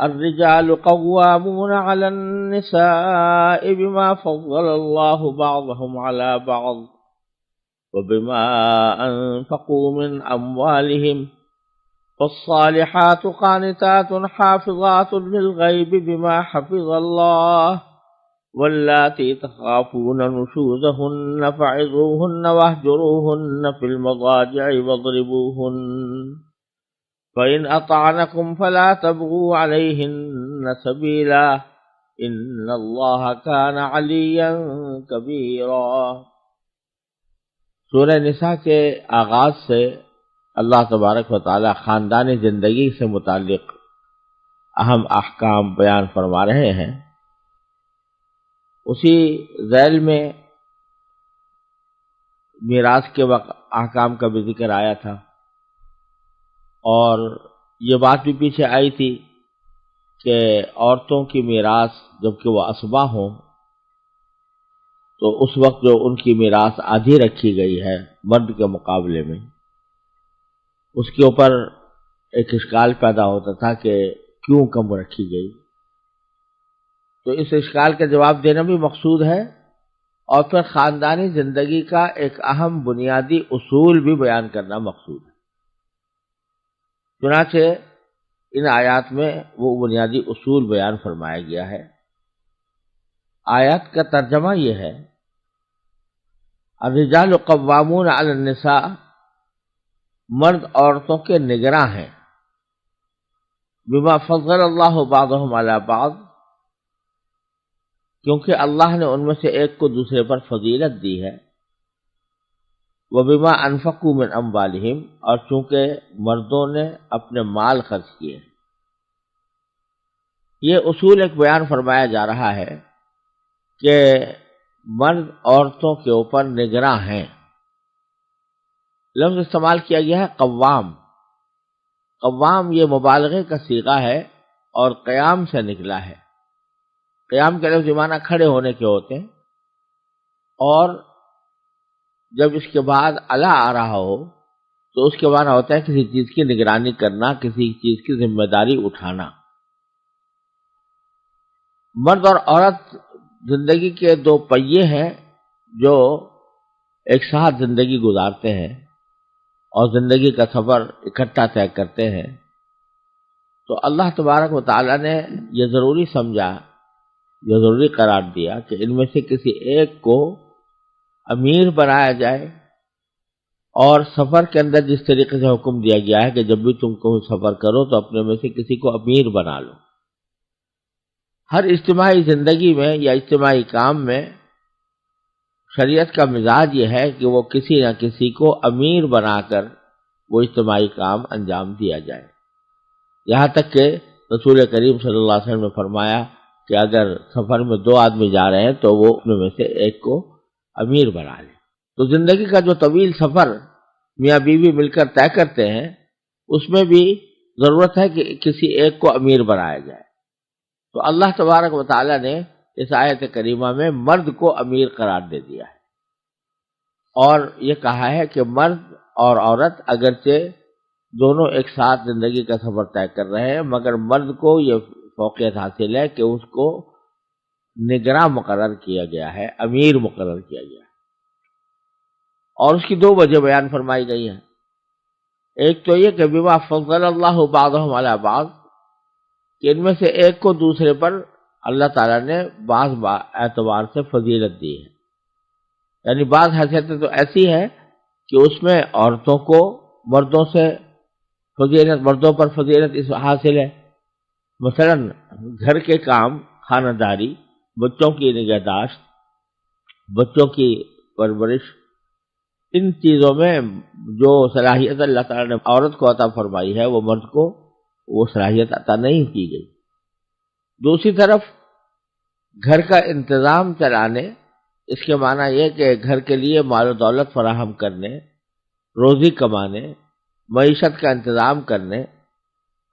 الرجال قوامون على النساء بما فضل الله بعضهم على بعض وبما أنفقوا من أموالهم فالصالحات قانتات حافظات للغيب بما حفظ الله واللاتي تخافون نشوزهن فعظوهن واهجروهن في المضاجع واضربوهن فإن أطعنكم فلا تبغوا عليهن سبيلا إن الله كان عليا كبيرا۔ سورہ نساء کے آغاز سے اللہ تبارک و تعالی خاندانی زندگی سے متعلق اہم احکام بیان فرما رہے ہیں۔ اسی ذیل میں میراث کے وقت احکام کا بھی ذکر آیا تھا، اور یہ بات بھی پیچھے آئی تھی کہ عورتوں کی میراث جب کہ وہ اسبا ہوں تو اس وقت جو ان کی میراث آدھی رکھی گئی ہے مرد کے مقابلے میں، اس کے اوپر ایک اشکال پیدا ہوتا تھا کہ کیوں کم رکھی گئی۔ تو اس اشکال کا جواب دینا بھی مقصود ہے، اور پھر خاندانی زندگی کا ایک اہم بنیادی اصول بھی بیان کرنا مقصود ہے۔ چنانچہ ان آیات میں وہ بنیادی اصول بیان فرمایا گیا ہے۔ آیات کا ترجمہ یہ ہے، الرجال قوامون علی النساء، مرد عورتوں کے نگراں ہیں، بما فضل اللہ بعضهم علی بعض، کیونکہ اللہ نے ان میں سے ایک کو دوسرے پر فضیلت دی ہے، وبما انفقوا من اموالہم، اور چونکہ مردوں نے اپنے مال خرچ کیے۔ یہ اصول ایک بیان فرمایا جا رہا ہے کہ مرد عورتوں کے اوپر نگراں ہیں۔ لفظ استعمال کیا گیا ہے قوام۔ قوام یہ مبالغے کا صیغہ ہے اور قیام سے نکلا ہے۔ قیام کے لفظ معنی کھڑے ہونے کے ہوتے ہیں، اور جب اس کے بعد علا آ رہا ہو تو اس کے معنی ہوتا ہے کسی چیز کی نگرانی کرنا، کسی چیز کی ذمہ داری اٹھانا۔ مرد اور عورت زندگی کے دو پہیے ہیں جو ایک ساتھ زندگی گزارتے ہیں اور زندگی کا سفر اکٹھا طے کرتے ہیں۔ تو اللہ تبارک و تعالی نے یہ ضروری سمجھا، یہ ضروری قرار دیا کہ ان میں سے کسی ایک کو امیر بنایا جائے، اور سفر کے اندر جس طریقے سے حکم دیا گیا ہے کہ جب بھی تم کو سفر کرو تو اپنے میں سے کسی کو امیر بنا لو۔ ہر اجتماعی زندگی میں یا اجتماعی کام میں شریعت کا مزاج یہ ہے کہ وہ کسی نہ کسی کو امیر بنا کر وہ اجتماعی کام انجام دیا جائے۔ یہاں تک کہ رسول کریم صلی اللہ علیہ وسلم نے فرمایا کہ اگر سفر میں دو آدمی جا رہے ہیں تو وہ ان میں سے ایک کو امیر بنا لے۔ تو زندگی کا جو طویل سفر میاں بیوی مل کر طے کرتے ہیں، اس میں بھی ضرورت ہے کہ کسی ایک کو امیر بنایا جائے۔ تو اللہ تبارک و تعالی نے اس آیت کریمہ میں مرد کو امیر قرار دے دیا ہے، اور یہ کہا ہے کہ مرد اور عورت اگرچہ دونوں ایک ساتھ زندگی کا سفر طے کر رہے ہیں، مگر مرد کو یہ فوقیت حاصل ہے کہ اس کو نگراں مقرر کیا گیا ہے، امیر مقرر کیا گیا ہے۔ اور اس کی دو وجہ بیان فرمائی گئی ہیں۔ ایک تو یہ کہ بما فضل اللہ بعضهم علی بعض، کہ ان میں سے ایک کو دوسرے پر اللہ تعالیٰ نے بعض اعتبار سے فضیلت دی ہے۔ یعنی بعض حیثیتیں تو ایسی ہیں کہ اس میں عورتوں کو مردوں سے فضیلت، مردوں پر فضیلت اس حاصل ہے۔ مثلا گھر کے کام، خانہ داری، بچوں کی نگہداشت، بچوں کی پرورش، ان چیزوں میں جو صلاحیت اللہ تعالیٰ نے عورت کو عطا فرمائی ہے وہ مرد کو وہ صلاحیت عطا نہیں کی گئی۔ دوسری طرف گھر کا انتظام چلانے، اس کے معنی یہ کہ گھر کے لیے مال و دولت فراہم کرنے، روزی کمانے، معیشت کا انتظام کرنے،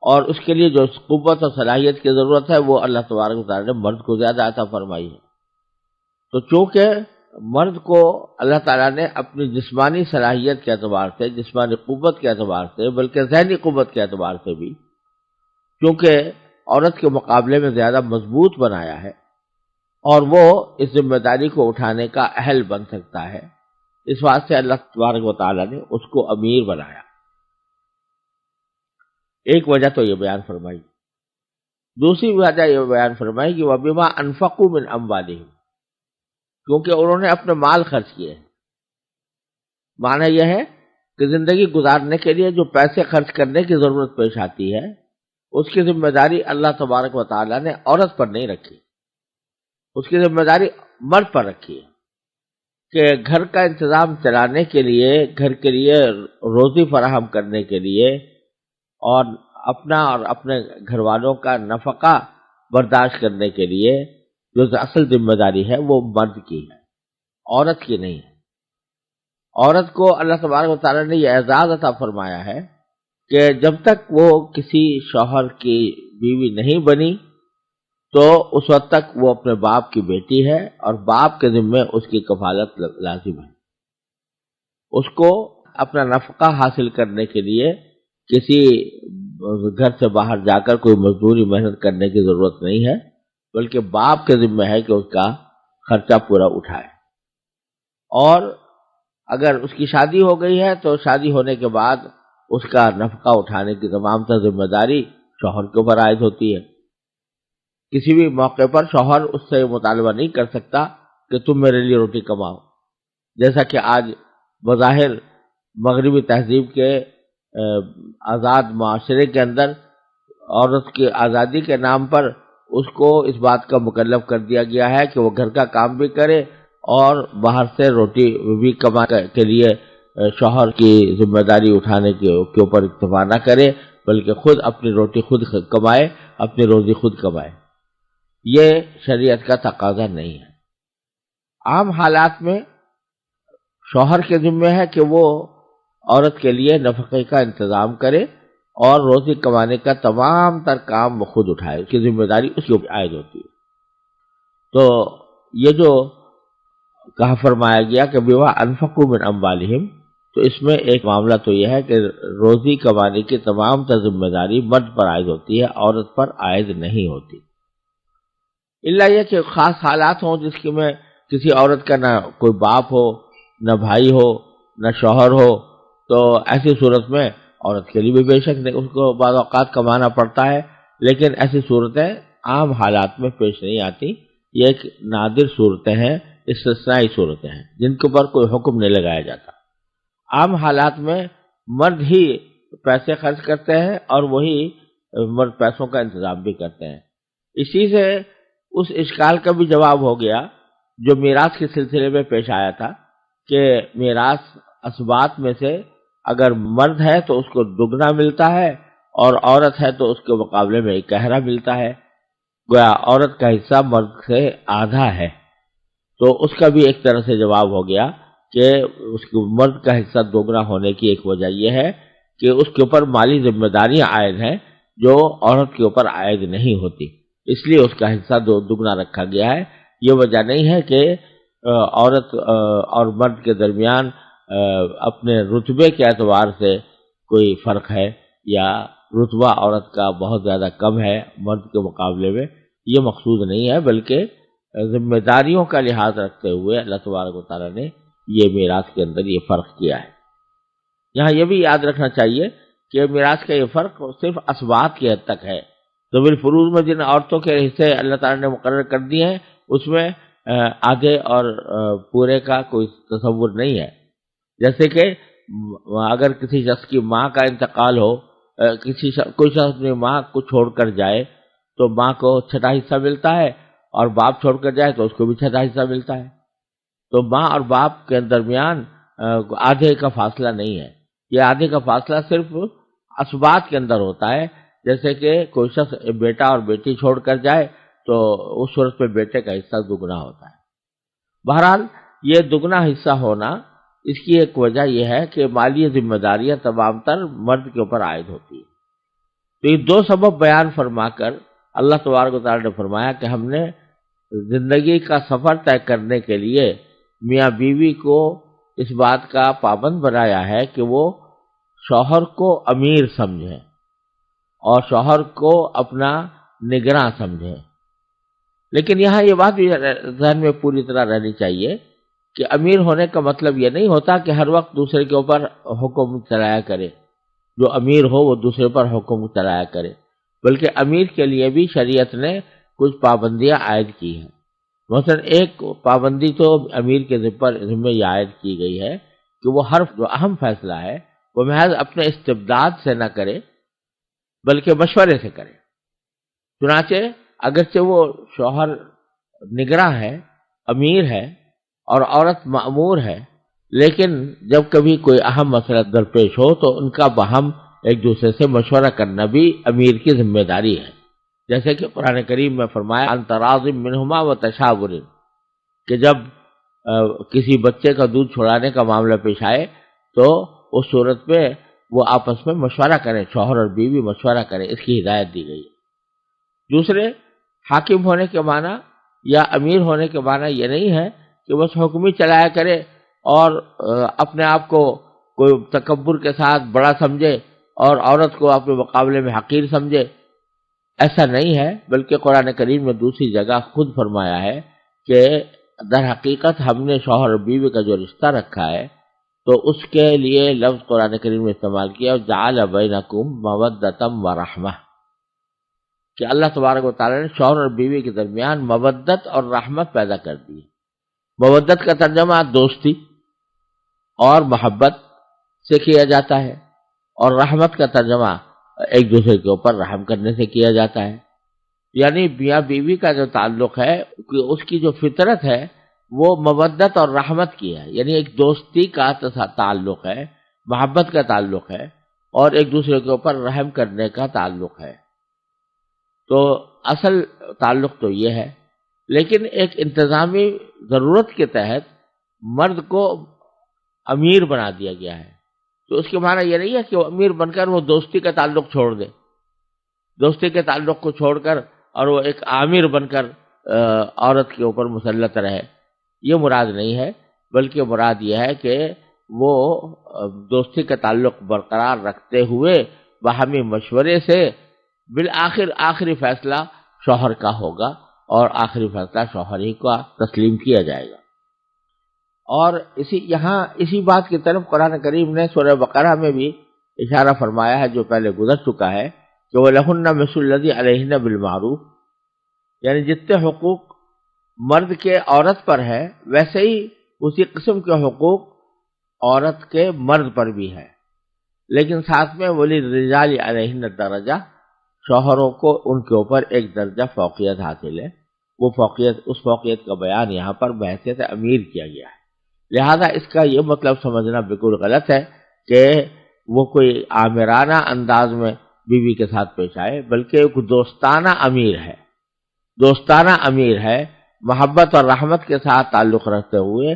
اور اس کے لیے جو قوت اور صلاحیت کی ضرورت ہے وہ اللہ تبارک و تعالیٰ نے مرد کو زیادہ عطا فرمائی ہے۔ تو چونکہ مرد کو اللہ تعالیٰ نے اپنی جسمانی صلاحیت کے اعتبار سے، جسمانی قوت کے اعتبار سے، بلکہ ذہنی قوت کے اعتبار سے بھی، چونکہ عورت کے مقابلے میں زیادہ مضبوط بنایا ہے اور وہ اس ذمہ داری کو اٹھانے کا اہل بن سکتا ہے، اس واسطے اللہ تبارک و تعالیٰ نے اس کو امیر بنایا۔ ایک وجہ تو یہ بیان فرمائی، دوسری وجہ یہ بیان فرمائی کہ وَبِمَا أَنفَقُوا مِنْ أَمْوَالِهِمْ، کیونکہ انہوں نے اپنے مال خرچ کیے۔ معنی یہ ہے کہ زندگی گزارنے کے لیے جو پیسے خرچ کرنے کی ضرورت پیش آتی ہے اس کی ذمہ داری اللہ تبارک و تعالیٰ نے عورت پر نہیں رکھی، اس کی ذمہ داری مرد پر رکھی ہے کہ گھر کا انتظام چلانے کے لیے، گھر کے لیے روزی فراہم کرنے کے لیے اور اپنا اور اپنے گھر والوں کا نفقہ برداشت کرنے کے لیے جو اصل ذمہ داری ہے وہ مرد کی ہے، عورت کی نہیں ہے۔ عورت کو اللہ تبارک و تعالیٰ نے یہ اعزاز عطا فرمایا ہے کہ جب تک وہ کسی شوہر کی بیوی نہیں بنی تو اس وقت تک وہ اپنے باپ کی بیٹی ہے اور باپ کے ذمے اس کی کفالت لازم ہے۔ اس کو اپنا نفقہ حاصل کرنے کے لیے کسی گھر سے باہر جا کر کوئی مزدوری محنت کرنے کی ضرورت نہیں ہے، بلکہ باپ کے ذمہ ہے کہ اس کا خرچہ پورا اٹھائے۔ اور اگر اس کی شادی ہو گئی ہے تو شادی ہونے کے بعد اس کا نفقہ اٹھانے کی تمام تر ذمہ داری شوہر کے اوپر عائد ہوتی ہے۔ کسی بھی موقع پر شوہر اس سے مطالبہ نہیں کر سکتا کہ تم میرے لیے روٹی کماؤ، جیسا کہ آج بظاہر مغربی تہذیب کے آزاد معاشرے کے اندر عورت کی آزادی کے نام پر اس کو اس بات کا مکلف کر دیا گیا ہے کہ وہ گھر کا کام بھی کرے اور باہر سے روٹی بھی کمانے کے لیے شوہر کی ذمہ داری اٹھانے کے اوپر اکتفا نہ کرے، بلکہ خود اپنی روٹی خود کمائے، اپنی روزی خود کمائے۔ یہ شریعت کا تقاضا نہیں ہے۔ عام حالات میں شوہر کے ذمہ ہے کہ وہ عورت کے لیے نفقے کا انتظام کرے اور روزی کمانے کا تمام تر کام وہ خود اٹھائے، اس کی ذمہ داری اس کے اوپر عائد ہوتی ہے۔ تو یہ جو کہا فرمایا گیا کہ بِمَا أَنفَقُوا مِنْ أَمْوَالِهِمْ، تو اس میں ایک معاملہ تو یہ ہے کہ روزی کمانے کی تمام تر ذمہ داری مرد پر عائد ہوتی ہے، عورت پر عائد نہیں ہوتی، الا یہ کہ خاص حالات ہوں جس کی میں کسی عورت کا نہ کوئی باپ ہو، نہ بھائی ہو، نہ شوہر ہو، تو ایسی صورت میں عورت کے لیے بھی بے شک اس کو بعض اوقات کمانا پڑتا ہے، لیکن ایسی صورتیں عام حالات میں پیش نہیں آتی۔ یہ ایک نادر صورتیں ہیں، استثنائی صورتیں ہیں جن کے اوپر کوئی حکم نہیں لگایا جاتا۔ عام حالات میں مرد ہی پیسے خرچ کرتے ہیں اور وہی مرد پیسوں کا انتظام بھی کرتے ہیں۔ اسی سے اس اشکال کا بھی جواب ہو گیا جو میراث کے سلسلے میں پیش آیا تھا کہ میراث اسبات میں سے اگر مرد ہے تو اس کو دگنا ملتا ہے اور عورت ہے تو اس کے مقابلے میں اکہرا ملتا ہے، گویا عورت کا حصہ مرد سے آدھا ہے۔ تو اس کا بھی ایک طرح سے جواب ہو گیا کہ اس کو مرد کا حصہ دوگنا ہونے کی ایک وجہ یہ ہے کہ اس کے اوپر مالی ذمہ داریاں عائد ہیں جو عورت کے اوپر عائد نہیں ہوتی، اس لیے اس کا حصہ دگنا رکھا گیا ہے۔ یہ وجہ نہیں ہے کہ عورت اور مرد کے درمیان اپنے رتبے کے اعتبار سے کوئی فرق ہے یا رتبہ عورت کا بہت زیادہ کم ہے مرد کے مقابلے میں، یہ مقصود نہیں ہے، بلکہ ذمہ داریوں کا لحاظ رکھتے ہوئے اللہ تبارک و تعالیٰ نے یہ میراث کے اندر یہ فرق کیا ہے۔ یہاں یہ بھی یاد رکھنا چاہیے کہ میراث کا یہ فرق صرف اسبات کی حد تک ہے۔ ذوی الفروض میں جن عورتوں کے حصے اللہ تعالیٰ نے مقرر کر دیے ہیں اس میں آدھے اور پورے کا کوئی تصور نہیں ہے۔ جیسے کہ اگر کسی شخص کی ماں کا انتقال ہو، کوئی شخص اپنی ماں کو چھوڑ کر جائے تو ماں کو چھٹا حصہ ملتا ہے، اور باپ چھوڑ کر جائے تو اس کو بھی چھٹا حصہ ملتا ہے۔ تو ماں اور باپ کے درمیان آدھے کا فاصلہ نہیں ہے، یہ آدھے کا فاصلہ صرف اسبات کے اندر ہوتا ہے۔ جیسے کہ کوئی شخص بیٹا اور بیٹی چھوڑ کر جائے تو اس صورت میں بیٹے کا حصہ دگنا ہوتا ہے۔ بہرحال یہ دگنا حصہ ہونا اس کی ایک وجہ یہ ہے کہ مالی ذمہ داریاں تمام تر مرد کے اوپر عائد ہوتی ہیں۔ تو یہ دو سبب بیان فرما کر اللہ تبارک و تعالیٰ نے فرمایا کہ ہم نے زندگی کا سفر طے کرنے کے لیے میاں بیوی کو اس بات کا پابند بنایا ہے کہ وہ شوہر کو امیر سمجھیں اور شوہر کو اپنا نگراں سمجھیں. لیکن یہاں یہ بات بھی ذہن میں پوری طرح رہنی چاہیے کہ امیر ہونے کا مطلب یہ نہیں ہوتا کہ ہر وقت دوسرے کے اوپر حکم چلایا کرے. جو امیر ہو وہ دوسرے پر حکم چلایا کرے، بلکہ امیر کے لیے بھی شریعت نے کچھ پابندیاں عائد کی ہیں. مثلا ایک پابندی تو امیر کے ذمہ یہ عائد کی گئی ہے کہ وہ ہر جو اہم فیصلہ ہے وہ محض اپنے استبداد سے نہ کرے بلکہ مشورے سے کرے. چنانچہ اگرچہ وہ شوہر نگراں ہے، امیر ہے اور عورت مأمور ہے، لیکن جب کبھی کوئی اہم مسئلہ درپیش ہو تو ان کا باہم ایک دوسرے سے مشورہ کرنا بھی امیر کی ذمہ داری ہے. جیسے کہ قرآن کریم میں فرمایا ان تراض منہما وتشاور، کہ جب کسی بچے کا دودھ چھڑانے کا معاملہ پیش آئے تو اس صورت میں وہ آپس میں مشورہ کریں، شوہر اور بیوی مشورہ کریں، اس کی ہدایت دی گئی ہے. دوسرے، حاکم ہونے کے معنی یا امیر ہونے کے معنی یہ نہیں ہے کہ بس حکم ہی چلایا کرے اور اپنے آپ کو کوئی تکبر کے ساتھ بڑا سمجھے اور عورت کو اپنے مقابلے میں حقیر سمجھے. ایسا نہیں ہے، بلکہ قرآن کریم میں دوسری جگہ خود فرمایا ہے کہ در حقیقت ہم نے شوہر اور بیوی کا جو رشتہ رکھا ہے تو اس کے لیے لفظ قرآن کریم میں استعمال کیا جعل بینکم مودۃ ورحمہ، کہ اللہ تبارک و تعالیٰ نے شوہر اور بیوی کے درمیان مودت اور رحمت پیدا کر دی. مودت کا ترجمہ دوستی اور محبت سے کیا جاتا ہے، اور رحمت کا ترجمہ ایک دوسرے کے اوپر رحم کرنے سے کیا جاتا ہے. یعنی میاں بیوی کا جو تعلق ہے اس کی جو فطرت ہے وہ مودت اور رحمت کی ہے، یعنی ایک دوستی کا تعلق ہے، محبت کا تعلق ہے اور ایک دوسرے کے اوپر رحم کرنے کا تعلق ہے. تو اصل تعلق تو یہ ہے، لیکن ایک انتظامی ضرورت کے تحت مرد کو امیر بنا دیا گیا ہے. تو اس کے معنی یہ نہیں ہے کہ وہ امیر بن کر وہ دوستی کا تعلق چھوڑ دے، دوستی کے تعلق کو چھوڑ کر اور وہ ایک آمیر بن کر عورت کے اوپر مسلط رہے، یہ مراد نہیں ہے. بلکہ مراد یہ ہے کہ وہ دوستی کا تعلق برقرار رکھتے ہوئے باہمی مشورے سے بالآخر آخری فیصلہ شوہر کا ہوگا اور آخری فیصلہ شوہر ہی کا تسلیم کیا جائے گا. اور اسی بات کی طرف قرآن کریم نے سورہ بقرہ میں بھی اشارہ فرمایا ہے جو پہلے گزر چکا ہے کہ وَلَهُنَّ مِثْلُ الَّذِي عَلَيْهِنَّ بِالْمَعْرُوفِ، یعنی جتنے حقوق مرد کے عورت پر ہے ویسے ہی اسی قسم کے حقوق عورت کے مرد پر بھی ہے. لیکن ساتھ میں وَلِلرِّجَالِ عَلَيْهِنَّ الدَّرَجَةُ، شوہروں کو ان کے اوپر ایک درجہ فوقیت حاصل ہے. وہ فوقیت، اس فوقیت کا بیان یہاں پر بحیثیت امیر کیا گیا ہے. لہذا اس کا یہ مطلب سمجھنا بالکل غلط ہے کہ وہ کوئی آمرانہ انداز میں بیوی کے ساتھ پیش آئے، بلکہ ایک دوستانہ امیر ہے. دوستانہ امیر ہے، محبت اور رحمت کے ساتھ تعلق رکھتے ہوئے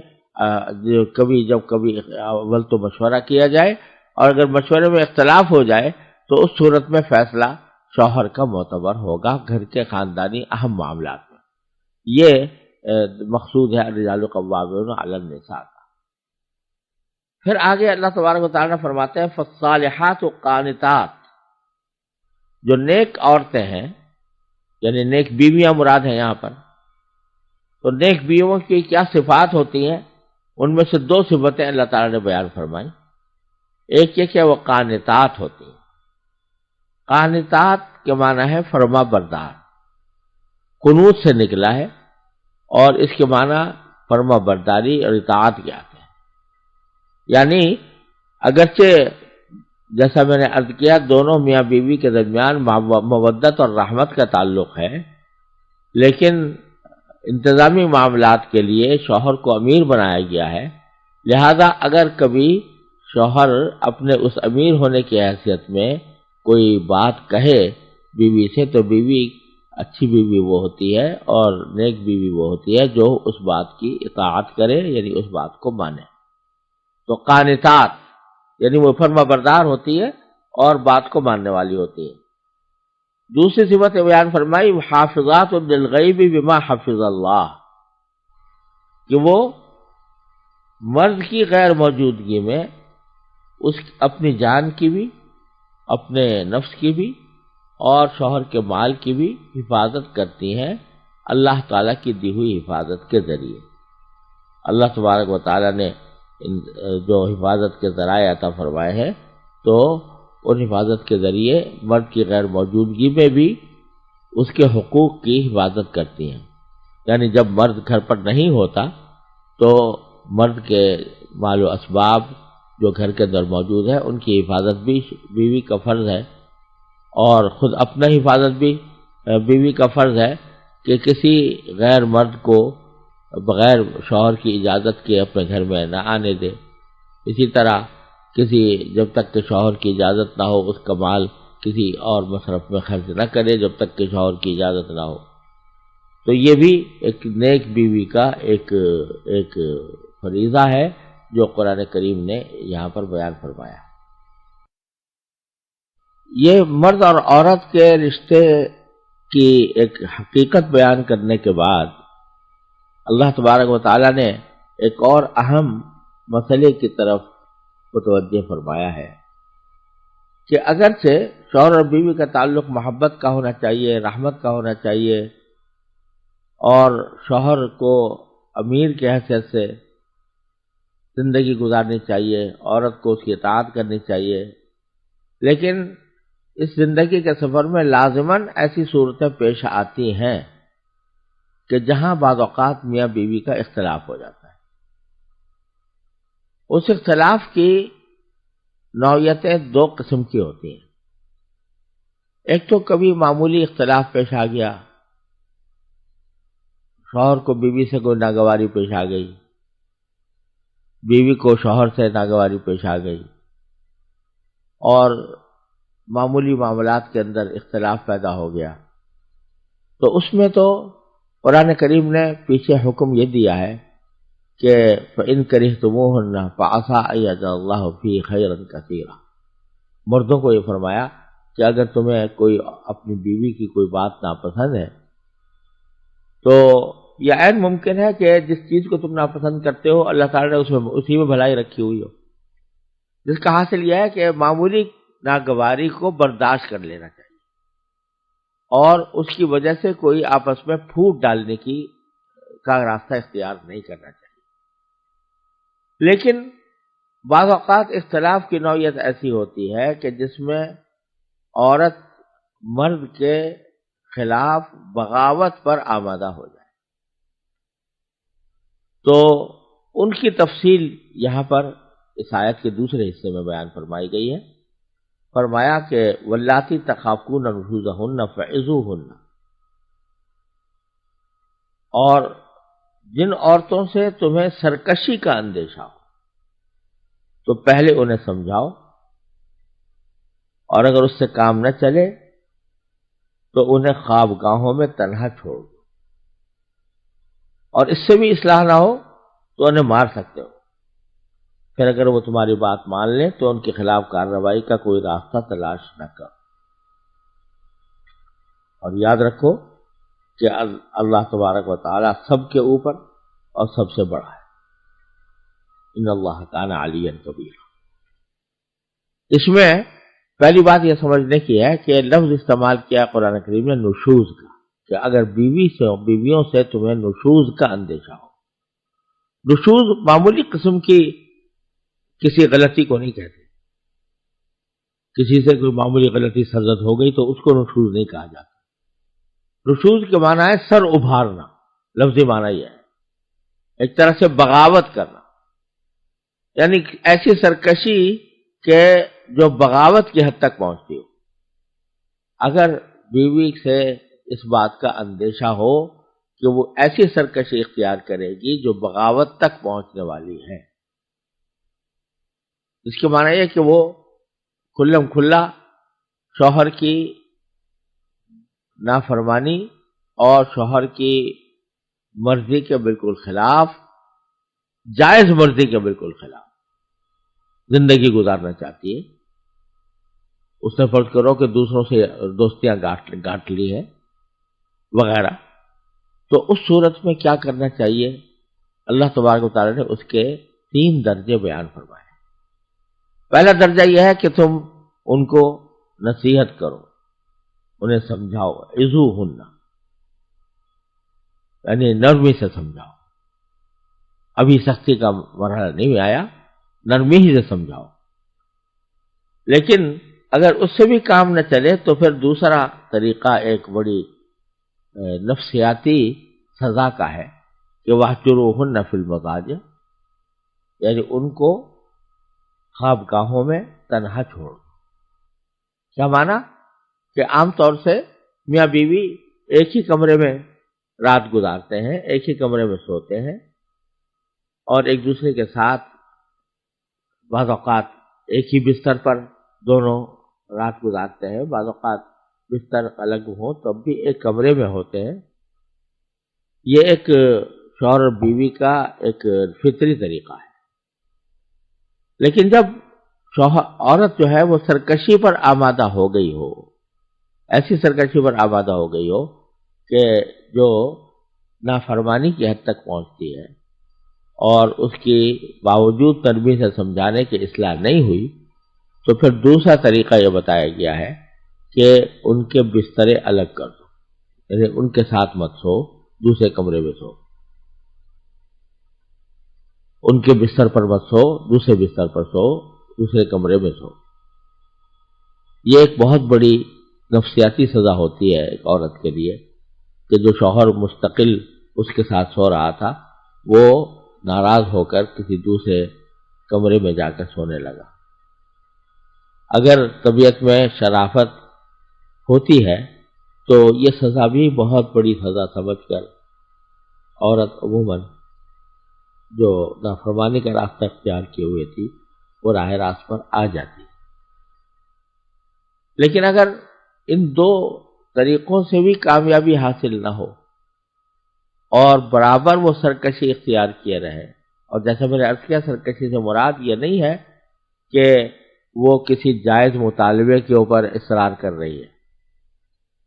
جب کبھی اول تو مشورہ کیا جائے، اور اگر مشورے میں اختلاف ہو جائے تو اس صورت میں فیصلہ شوہر کا معتبر ہوگا گھر کے خاندانی اہم معاملات میں. یہ مقصود ہے الرجال قوامون علی النساء کا. پھر آگے اللہ تبارک و تعالیٰ فرماتے ہیں فالصالحات قانتات، جو نیک عورتیں ہیں یعنی نیک بیویاں مراد ہیں یہاں پر. تو نیک بیویوں کی کیا صفات ہوتی ہیں؟ ان میں سے دو صفتیں اللہ تعالیٰ نے بیان فرمائی. ایک یہ کہ وہ قانتات ہوتی ہیں. قانتات کے معنی ہے فرما بردار، قنوت سے نکلا ہے اور اس کے معنی فرما برداری اور اطاعت کے آتے ہیں. یعنی اگرچہ جیسا میں نے عرض کیا دونوں میاں بیوی کے درمیان مودت اور رحمت کا تعلق ہے، لیکن انتظامی معاملات کے لیے شوہر کو امیر بنایا گیا ہے. لہذا اگر کبھی شوہر اپنے اس امیر ہونے کی حیثیت میں کوئی بات کہے بیوی سے تو بیوی اچھی بیوی وہ ہوتی ہے اور نیک بیوی وہ ہوتی ہے جو اس بات کی اطاعت کرے، یعنی اس بات کو مانے. تو قانتات یعنی وہ فرما بردار ہوتی ہے اور بات کو ماننے والی ہوتی ہے. دوسری صفت بیان فرمائی حافظات للغیب بما حفظ اللہ، کہ وہ مرد کی غیر موجودگی میں اپنی جان کی بھی، اپنے نفس کی بھی اور شوہر کے مال کی بھی حفاظت کرتی ہیں اللہ تعالیٰ کی دی ہوئی حفاظت کے ذریعے۔ اللہ تبارک و تعالیٰ نے جو حفاظت کے ذرائع عطا فرمائے ہیں تو ان حفاظت کے ذریعے مرد کی غیر موجودگی میں بھی اس کے حقوق کی حفاظت کرتی ہیں۔ یعنی جب مرد گھر پر نہیں ہوتا تو مرد کے مال و اسباب جو گھر کے اندر موجود ہے ان کی حفاظت بھی بیوی کا فرض ہے، اور خود اپنا حفاظت بھی بیوی کا فرض ہے کہ کسی غیر مرد کو بغیر شوہر کی اجازت کے اپنے گھر میں نہ آنے دے۔ اسی طرح جب تک کہ شوہر کی اجازت نہ ہو اس کا مال کسی اور مصرف میں خرچ نہ کرے جب تک کہ شوہر کی اجازت نہ ہو۔ تو یہ بھی ایک نیک بیوی کا ایک فریضہ ہے جو قرآن کریم نے یہاں پر بیان فرمایا۔ یہ مرد اور عورت کے رشتے کی ایک حقیقت بیان کرنے کے بعد اللہ تبارک و تعالیٰ نے ایک اور اہم مسئلے کی طرف متوجہ فرمایا ہے کہ اگرچہ شوہر اور بیوی کا تعلق محبت کا ہونا چاہیے، رحمت کا ہونا چاہیے، اور شوہر کو امیر کی حیثیت سے زندگی گزارنی چاہیے، عورت کو اس کی اطاعت کرنی چاہیے، لیکن اس زندگی کے سفر میں لازماً ایسی صورتیں پیش آتی ہیں کہ جہاں بعض اوقات میاں بیوی کا اختلاف ہو جاتا ہے۔ اس اختلاف کی نوعیتیں دو قسم کی ہوتی ہیں۔ ایک تو کبھی معمولی اختلاف پیش آ گیا، شوہر کو بیوی سے کوئی ناگواری پیش آ گئی، بیوی کو شوہر سے ناگواری پیش آ گئی، اور معمولی معاملات کے اندر اختلاف پیدا ہو گیا، تو اس میں تو قرآن کریم نے پیچھے حکم یہ دیا ہے کہ فَإِن كَرِهْتُمُوهُنَّ فَعَسَىٰ أَن يَجْعَلَ اللَّهُ فِيهِ خَيْرًا كَثِيرًا۔ مردوں کو یہ فرمایا کہ اگر تمہیں کوئی اپنی بیوی کی کوئی بات ناپسند ہے تو یہ عین ممکن ہے کہ جس چیز کو تم ناپسند کرتے ہو اللہ تعالیٰ نے اسی میں بھلائی رکھی ہوئی ہو، جس کا حاصل یہ ہے کہ معمولی ناگواری کو برداشت کر لینا چاہیے اور اس کی وجہ سے کوئی آپس میں پھوٹ ڈالنے کا راستہ اختیار نہیں کرنا چاہیے۔ لیکن بعض اوقات اختلاف کی نوعیت ایسی ہوتی ہے کہ جس میں عورت مرد کے خلاف بغاوت پر آمادہ ہو جائے، تو ان کی تفصیل یہاں پر اس آیت کے دوسرے حصے میں بیان فرمائی گئی ہے۔ فرمایا کہ واللاتی تخافون نشوزہن فعظوہن، اور جن عورتوں سے تمہیں سرکشی کا اندیشہ ہو تو پہلے انہیں سمجھاؤ، اور اگر اس سے کام نہ چلے تو انہیں خوابگاہوں میں تنہا چھوڑ دو، اور اس سے بھی اصلاح نہ ہو تو انہیں مار سکتے ہو، پھر اگر وہ تمہاری بات مان لیں تو ان کے خلاف کارروائی کا کوئی راستہ تلاش نہ کرو۔ اور یاد رکھو کہ اللہ تبارک و تعالی سب کے اوپر اور سب سے بڑا ہے، ان اللہ کان علیا کبیرا۔ اس میں پہلی بات یہ سمجھنے کی ہے کہ لفظ استعمال کیا قرآن کریم نے نشوز کا، کہ اگر بیویوں سے تمہیں نشوز کا اندیشہ ہو۔ نشوز معمولی قسم کی کسی غلطی کو نہیں کہتے، کسی سے کوئی معمولی غلطی سرزد ہو گئی تو اس کو نشوز نہیں کہا جاتا۔ نشوز کے معنی ہے سر ابھارنا، لفظی معنی یہ ہے ایک طرح سے بغاوت کرنا، یعنی ایسی سرکشی کہ جو بغاوت کی حد تک پہنچتی ہو۔ اگر بیوی سے اس بات کا اندیشہ ہو کہ وہ ایسی سرکشی اختیار کرے گی جو بغاوت تک پہنچنے والی ہے، اس کے معنی یہ کہ وہ کھلم کھلا شوہر کی نافرمانی اور شوہر کی مرضی کے بالکل خلاف، جائز مرضی کے بالکل خلاف زندگی گزارنا چاہتی ہے۔ اس نے فرض کرو کہ دوسروں سے دوستیاں گانٹ لی ہے وغیرہ، تو اس صورت میں کیا کرنا چاہیے؟ اللہ تبارک و تعالیٰ نے اس کے 3 درجے بیان فرمائے۔ پہلا درجہ یہ ہے کہ تم ان کو نصیحت کرو، انہیں سمجھاؤ، عظوہن، یعنی نرمی سے سمجھاؤ. ابھی سختی کا مرحلہ نہیں آیا، نرمی ہی سے سمجھاؤ. لیکن اگر اس سے بھی کام نہ چلے تو پھر دوسرا طریقہ ایک بڑی نفسیاتی سزا کا ہے کہ وَاہْجُرُوهُنَّ فِی الْمَضَاجِعِ، یعنی ان کو خواب گاہوں میں تنہا چھوڑ. کیا معنی؟ کہ عام طور سے میاں بیوی ایک ہی کمرے میں رات گزارتے ہیں، ایک ہی کمرے میں سوتے ہیں، اور ایک دوسرے کے ساتھ بعض اوقات ایک ہی بستر پر دونوں رات گزارتے ہیں، بعض اوقات بستر الگ ہوں تب بھی ایک کمرے میں ہوتے ہیں. یہ ایک شوہر اور بیوی کا ایک فطری طریقہ ہے. لیکن جب عورت جو ہے وہ سرکشی پر آمادہ ہو گئی ہو، ایسی سرکشی پر آمادہ ہو گئی ہو کہ جو نافرمانی کی حد تک پہنچتی ہے، اور اس کی باوجود نرمی سے سمجھانے کی اصلاح نہیں ہوئی، تو پھر دوسرا طریقہ یہ بتایا گیا ہے کہ ان کے بسترے الگ کر دو، یعنی ان کے ساتھ مت سو، دوسرے کمرے میں سو. ان کے بستر پر مت سو، دوسرے بستر پر سو، دوسرے کمرے میں سو. یہ ایک بہت بڑی نفسیاتی سزا ہوتی ہے ایک عورت کے لیے کہ جو شوہر مستقل اس کے ساتھ سو رہا تھا وہ ناراض ہو کر کسی دوسرے کمرے میں جا کر سونے لگا. اگر طبیعت میں شرافت ہوتی ہے تو یہ سزا بھی بہت بڑی سزا سمجھ کر عورت عموماً جو نافرمانی کا راستہ اختیار کیے ہوئے تھی وہ راہ راست پر آ جاتی. لیکن اگر ان دو طریقوں سے بھی کامیابی حاصل نہ ہو اور برابر وہ سرکشی اختیار کیے رہے، اور جیسا میں نے عرض کیا سرکشی سے مراد یہ نہیں ہے کہ وہ کسی جائز مطالبے کے اوپر اصرار کر رہی ہے.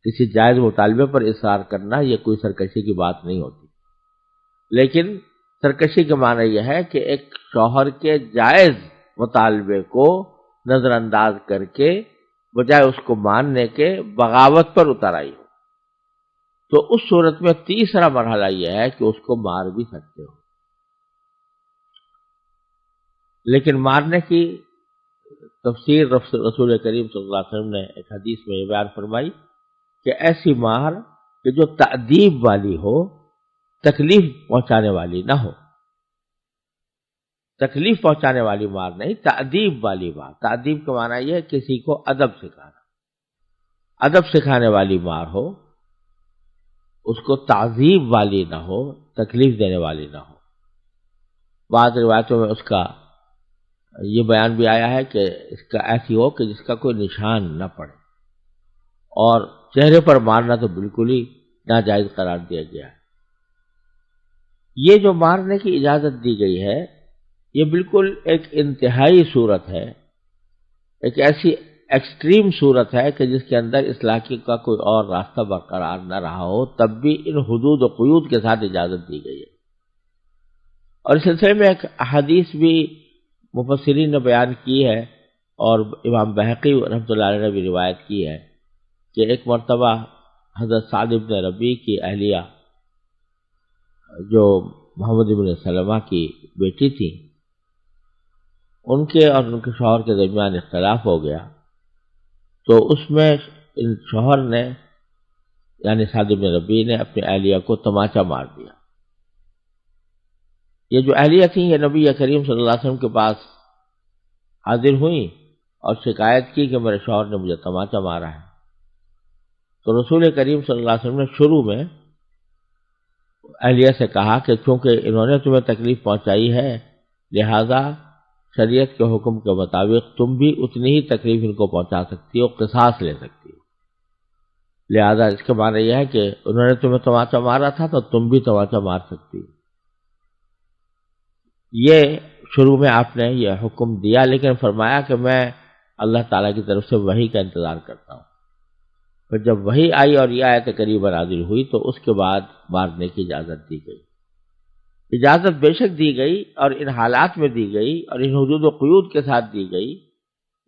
کسی جائز مطالبے پر اصرار کرنا یہ کوئی سرکشی کی بات نہیں ہوتی، لیکن سرکشی کا معنی یہ ہے کہ ایک شوہر کے جائز مطالبے کو نظر انداز کر کے بجائے اس کو ماننے کے بغاوت پر اتر آئی ہو. تو اس صورت میں تیسرا مرحلہ یہ ہے کہ اس کو مار بھی سکتے ہو. لیکن مارنے کی تفسیر رسول کریم صلی اللہ علیہ وسلم نے ایک حدیث میں یہ بیان فرمائی کہ ایسی مار کہ جو تأدیب والی ہو، تکلیف پہنچانے والی نہ ہو. تکلیف پہنچانے والی مار نہیں، تأدیب والی مار. تأدیب کا معنی یہ ہے کسی کو ادب سکھانا. ادب سکھانے والی مار ہو، اس کو تعذیب والی نہ ہو، تکلیف دینے والی نہ ہو. بعض روایتوں میں اس کا یہ بیان بھی آیا ہے کہ اس کا ایسی ہو کہ جس کا کوئی نشان نہ پڑے، اور چہرے پر مارنا تو بالکل ہی ناجائز قرار دیا گیا ہے. یہ جو مارنے کی اجازت دی گئی ہے یہ بالکل ایک انتہائی صورت ہے، ایک ایسی ایکسٹریم صورت ہے کہ جس کے اندر اصلاح کا کوئی اور راستہ برقرار نہ رہا ہو، تب بھی ان حدود و قیود کے ساتھ اجازت دی گئی ہے. اور اس سلسلے میں ایک حدیث بھی مفسرین نے بیان کی ہے، اور امام بہقی رحمۃ اللہ علیہ نے بھی روایت کی ہے کہ ایک مرتبہ حضرت سعد بن ربیع کی اہلیہ جو محمد بن سلمہ کی بیٹی تھی، ان کے اور ان کے شوہر کے درمیان اختلاف ہو گیا. تو اس میں ان شوہر نے یعنی سعد بن ربیع نے اپنی اہلیہ کو تماچا مار دیا. یہ جو اہلیہ تھیں یہ نبی کریم صلی اللہ علیہ وسلم کے پاس حاضر ہوئیں اور شکایت کی کہ میرے شوہر نے مجھے تماچا مارا ہے. تو رسول کریم صلی اللہ علیہ وسلم نے شروع میں اہلیہ سے کہا کہ چونکہ انہوں نے تمہیں تکلیف پہنچائی ہے لہذا شریعت کے حکم کے مطابق تم بھی اتنی ہی تکلیف ان کو پہنچا سکتی ہو، قصاص لے سکتی ہو. لہذا اس کے معنی یہ ہے کہ انہوں نے تمہیں تماچا مارا تھا تو تم بھی تماچا مار سکتی ہو. یہ شروع میں آپ نے یہ حکم دیا، لیکن فرمایا کہ میں اللہ تعالیٰ کی طرف سے وحی کا انتظار کرتا ہوں. پھر جب وحی آئی اور یہ آیت کریمہ نازل ہوئی تو اس کے بعد مارنے کی اجازت دی گئی. اجازت بے شک دی گئی اور ان حالات میں دی گئی اور ان حدود و قیود کے ساتھ دی گئی،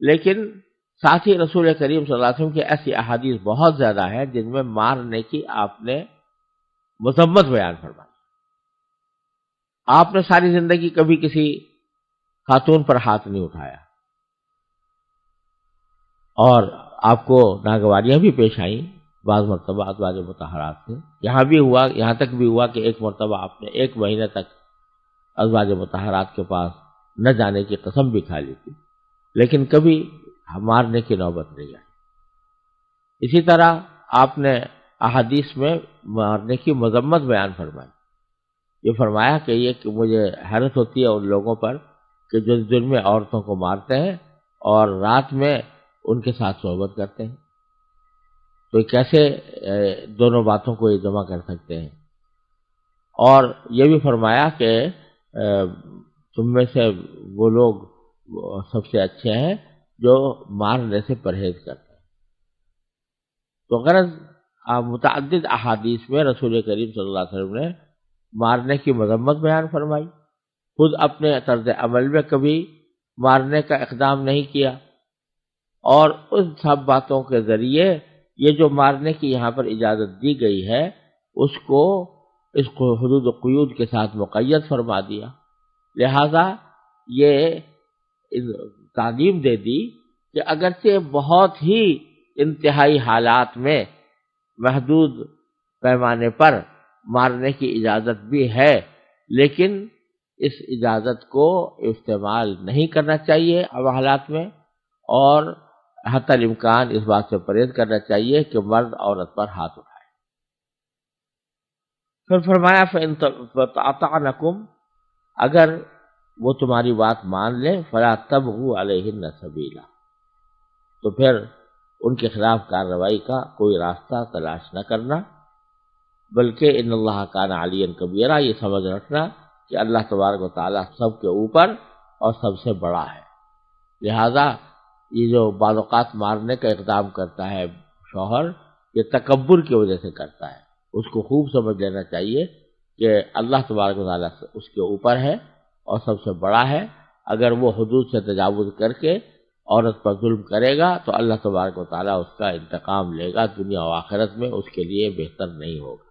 لیکن ساتھ ہی رسول کریم صلی اللہ علیہ وسلم کی ایسی احادیث بہت زیادہ ہیں جن میں مارنے کی آپ نے مذمت بیان فرمائی۔ آپ نے ساری زندگی کبھی کسی خاتون پر ہاتھ نہیں اٹھایا، اور آپ کو ناگواریاں بھی پیش آئیں بعض مرتبہ ازواج مطہرات سے۔ یہاں تک بھی ہوا کہ ایک مرتبہ آپ نے 1 مہینے تک ازواج مطہرات کے پاس نہ جانے کی قسم بھی کھا لی تھی، لیکن کبھی مارنے کی نوبت نہیں آئی۔ اسی طرح آپ نے احادیث میں مارنے کی مذمت بیان فرمائی۔ یہ فرمایا کہ مجھے حیرت ہوتی ہے ان لوگوں پر کہ جو دن میں عورتوں کو مارتے ہیں اور رات میں ان کے ساتھ صحبت کرتے ہیں، تو کیسے دونوں باتوں کو یہ جمع کر سکتے ہیں؟ اور یہ بھی فرمایا کہ تم میں سے وہ لوگ سب سے اچھے ہیں جو مارنے سے پرہیز کرتے ہیں۔ تو غرض متعدد احادیث میں رسول کریم صلی اللہ علیہ وسلم نے مارنے کی مذمت بیان فرمائی، خود اپنے طرز عمل میں کبھی مارنے کا اقدام نہیں کیا، اور ان سب باتوں کے ذریعے یہ جو مارنے کی یہاں پر اجازت دی گئی ہے اس کو حدود و قیود کے ساتھ مقید فرما دیا۔ لہذا یہ تعلیم دے دی کہ اگرچہ بہت ہی انتہائی حالات میں محدود پیمانے پر مارنے کی اجازت بھی ہے، لیکن اس اجازت کو استعمال نہیں کرنا چاہیے اب حالات میں، اور حتی الامکان اس بات سے پرہیز کرنا چاہیے کہ مرد عورت پر ہاتھ اٹھائے۔ پھر فرمایا فَأَطَعْنَكُمْ، اگر وہ تمہاری بات مان لیں فَلَا تَبْغُوا عَلَيْهِنَّ سَبِيلًا، تو پھر ان کے خلاف کارروائی کا کوئی راستہ تلاش نہ کرنا، بلکہ ان اللہ کان علیٰ کبیرہ، یہ سمجھ رکھنا کہ اللہ تبارک و تعالیٰ سب کے اوپر اور سب سے بڑا ہے۔ لہذا یہ جو بعض اوقات مارنے کا اقدام کرتا ہے شوہر، یہ تکبر کی وجہ سے کرتا ہے، اس کو خوب سمجھ لینا چاہیے کہ اللہ تبارک و تعالیٰ اس کے اوپر ہے اور سب سے بڑا ہے۔ اگر وہ حدود سے تجاوز کر کے عورت پر ظلم کرے گا تو اللہ تبارک و تعالیٰ اس کا انتقام لے گا، دنیا و آخرت میں اس کے لیے بہتر نہیں ہوگا۔